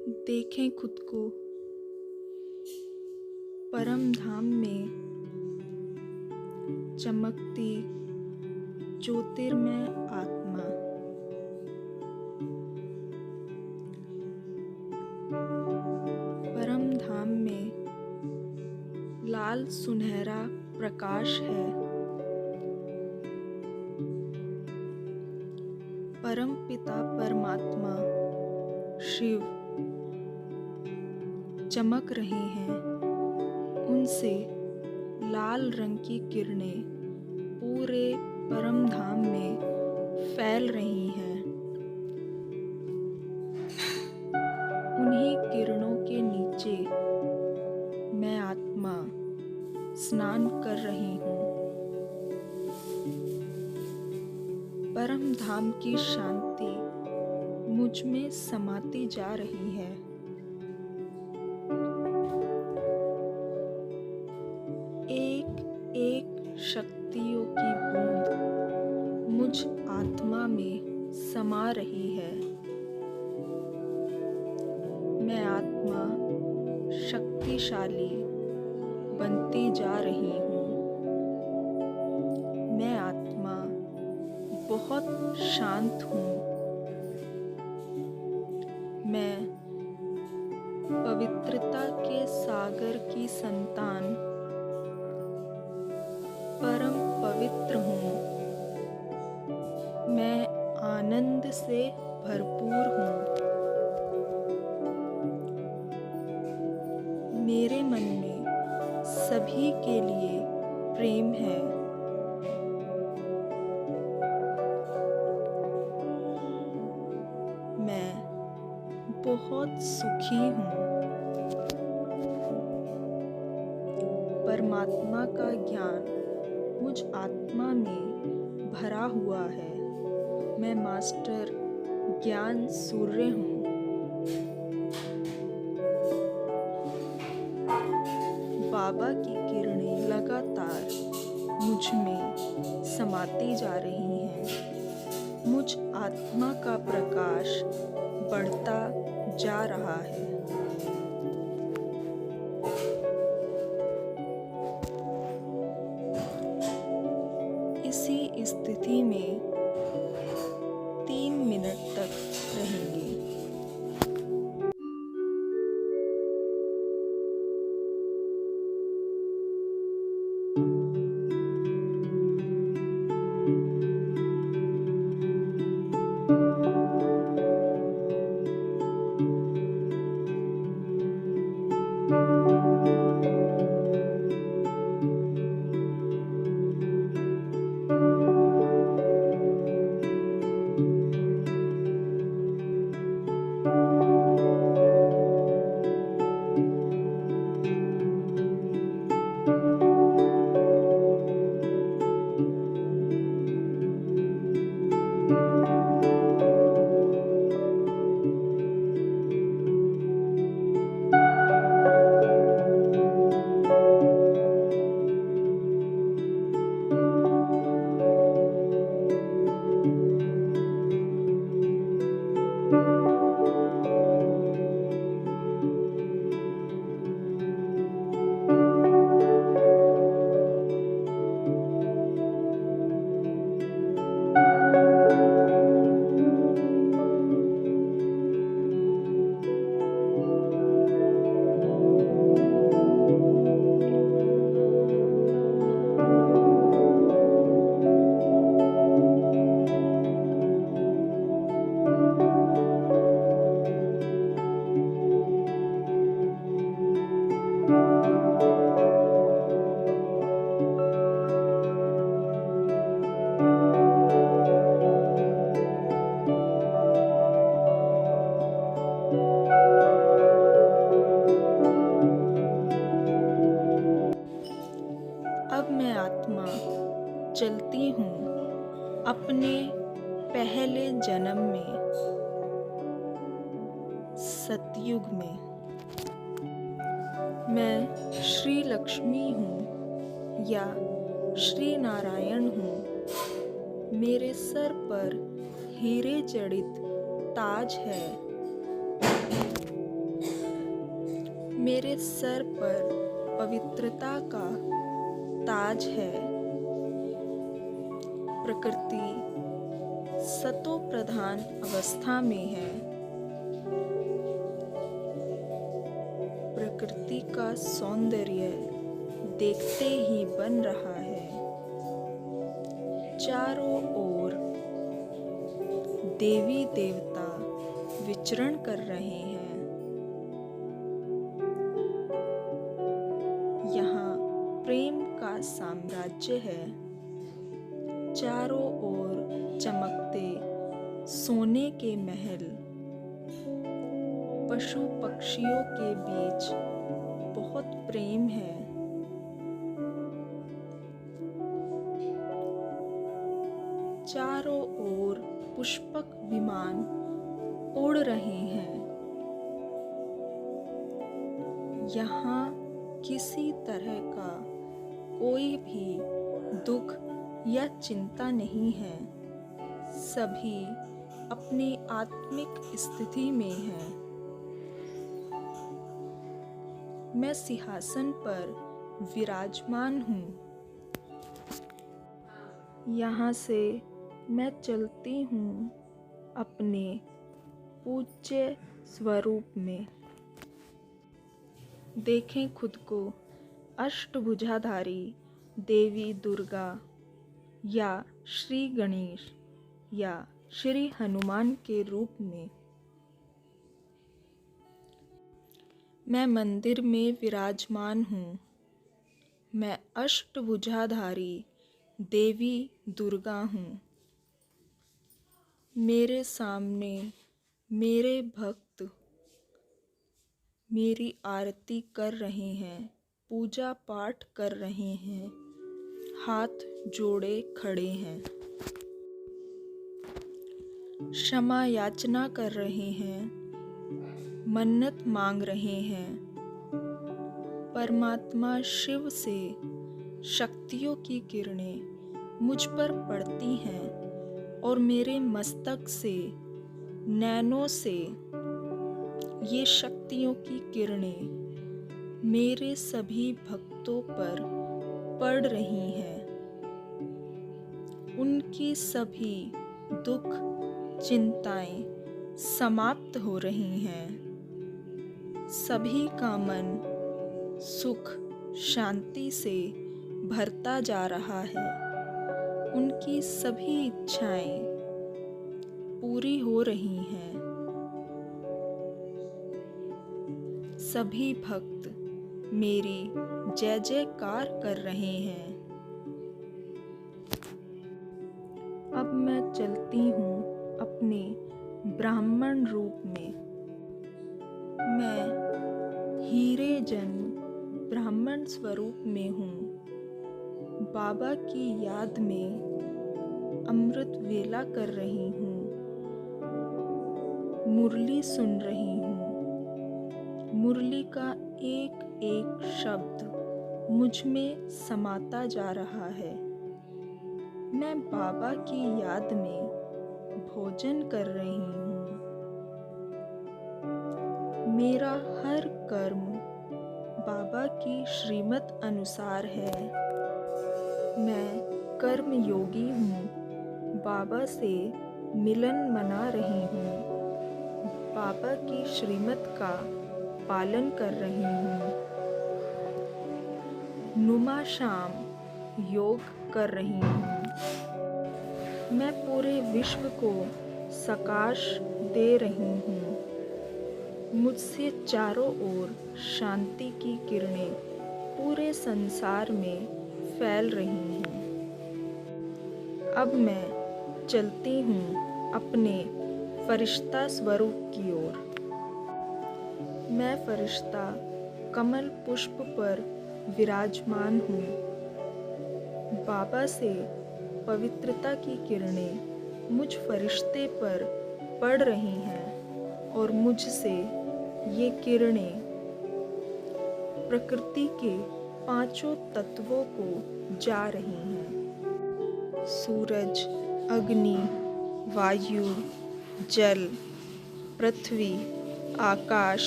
देखें खुद को परम धाम में चमकती ज्योतिर्मय आत्मा। परम धाम में लाल सुनहरा प्रकाश है। परम पिता परमात्मा शिव चमक रहे हैं। उनसे लाल रंग की किरणें पूरे परम धाम में फैल रही हैं। उन्हीं किरणों के नीचे मैं आत्मा स्नान कर रही हूँ। परम धाम की शांति मुझ में समाती जा रही है। एक एक शक्तियों की बूंद मुझ आत्मा में समा रही है। मैं आत्मा शक्तिशाली बनती जा रही हूँ। मैं आत्मा बहुत शांत हूँ। मैं पवित्रता के सागर की संतान परम पवित्र हूँ। मैं आनंद से भरपूर हूँ। मेरे मन में सभी के लिए प्रेम है। मैं बहुत सुखी हूँ। परमात्मा का ज्ञान मुझ आत्मा में भरा हुआ है। मैं मास्टर ज्ञान सूर्य हूँ। बाबा की किरणें लगातार मुझ में समाती जा रही हैं। मुझ आत्मा का प्रकाश बढ़ता जा रहा है। इसी स्थिति में 3 मिनट तक रहेंगे। अब मैं आत्मा चलती हूँ अपने पहले जन्म में, सतयुग में। मैं श्री लक्ष्मी हूँ या श्री नारायण हूँ। मेरे सर पर हीरे जड़ित ताज है। मेरे सर पर पवित्रता का ताज है। प्रकृति सतो प्रधान अवस्था में है। प्रकृति का सौंदर्य देखते ही बन रहा है। चारों ओर देवी देवता विचरण कर रहे हैं। यहाँ प्रेम का साम्राज्य है। चारों ओर चमकते सोने के महल, पशु पक्षियों के बीच बहुत प्रेम है। चारों ओर पुष्पक विमान उड़ रहे हैं। यहाँ किसी तरह का कोई भी दुख या चिंता नहीं है। सभी अपनी आत्मिक स्थिति में हैं। मैं सिंहासन पर विराजमान हूँ। यहाँ से मैं चलती हूँ अपने पूज्य स्वरूप में। देखें खुद को अष्टभुजाधारी देवी दुर्गा या श्री गणेश या श्री हनुमान के रूप में। मैं मंदिर में विराजमान हूँ। मैं अष्टभुजाधारी देवी दुर्गा हूँ। मेरे सामने मेरे भक्त मेरी आरती कर रहे हैं, पूजा पाठ कर रहे हैं, हाथ जोड़े खड़े हैं, क्षमा याचना कर रहे हैं, मन्नत मांग रहे हैं। परमात्मा शिव से शक्तियों की किरणें मुझ पर पड़ती हैं और मेरे मस्तक से, नैनों से ये शक्तियों की किरणें मेरे सभी भक्तों पर पड़ रही हैं। उनकी सभी दुख चिंताएं समाप्त हो रही हैं। सभी का मन सुख शांति से भरता जा रहा है। उनकी सभी इच्छाएं पूरी हो रही हैं। सभी भक्त मेरी जय जयकार कर रहे हैं। अब मैं चलती हूँ अपने ब्राह्मण रूप में। मैं हीरे जन्म ब्राह्मण स्वरूप में हूँ। बाबा की याद में अमृत वेला कर रही हूँ। मुरली सुन रही हूँ। मुरली का एक एक शब्द मुझ में समाता जा रहा है। मैं बाबा की याद में भोजन कर रही हूँ। मेरा हर कर्म बाबा की श्रीमत अनुसार है। मैं कर्म योगी हूँ। बाबा से मिलन मना रही हूँ। बाबा की श्रीमत का पालन कर रही हूँ। नुमा शाम योग कर रही हूँ। मैं पूरे विश्व को सकाश दे रही हूँ। मुझसे चारों ओर शांति की किरणें पूरे संसार में फैल रही हैं। अब मैं चलती हूँ अपने फरिश्ता स्वरूप की ओर। मैं फरिश्ता कमल पुष्प पर विराजमान हूँ। बाबा से पवित्रता की किरणें मुझ फरिश्ते पर पड़ रही हैं और मुझसे ये किरणें प्रकृति के पांचों तत्वों को जा रही हैं। सूरज, अग्नि, वायु, जल, पृथ्वी, आकाश,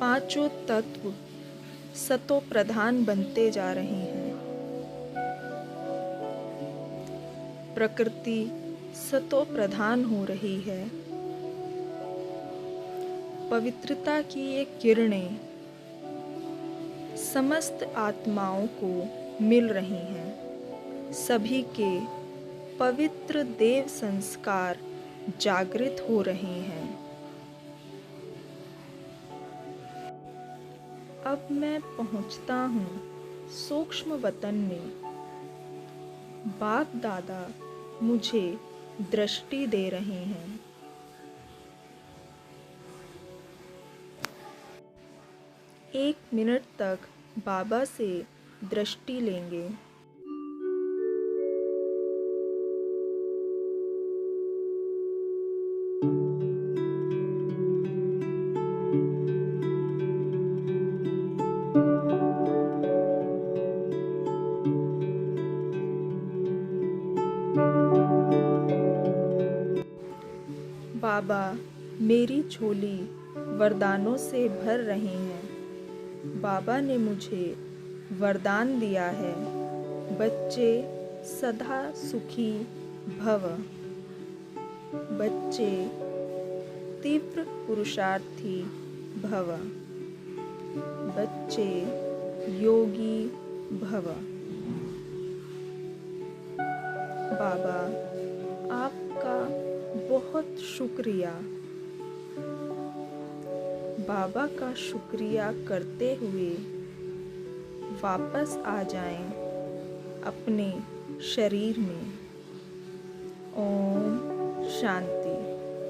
पांचों तत्व सतो प्रधान बनते जा रहे हैं। प्रकृति सतो प्रधान हो रही है। पवित्रता की ये किरणें समस्त आत्माओं को मिल रही हैं। सभी के पवित्र देव संस्कार जागृत हो रहे हैं। अब मैं पहुंचता हूँ सूक्ष्म वतन में। बाप दादा मुझे दृष्टि दे रहे हैं। 1 मिनट तक बाबा से दृष्टि लेंगे। बाबा मेरी झोली वरदानों से भर रहे हैं। बाबा ने मुझे वरदान दिया है, बच्चे सदा सुखी भव। बच्चे तीव्र पुरुषार्थी भव। बच्चे योगी भव। बाबा आपका बहुत शुक्रिया। बाबा का शुक्रिया करते हुए वापस आ जाएं अपने शरीर में। ओम शांति।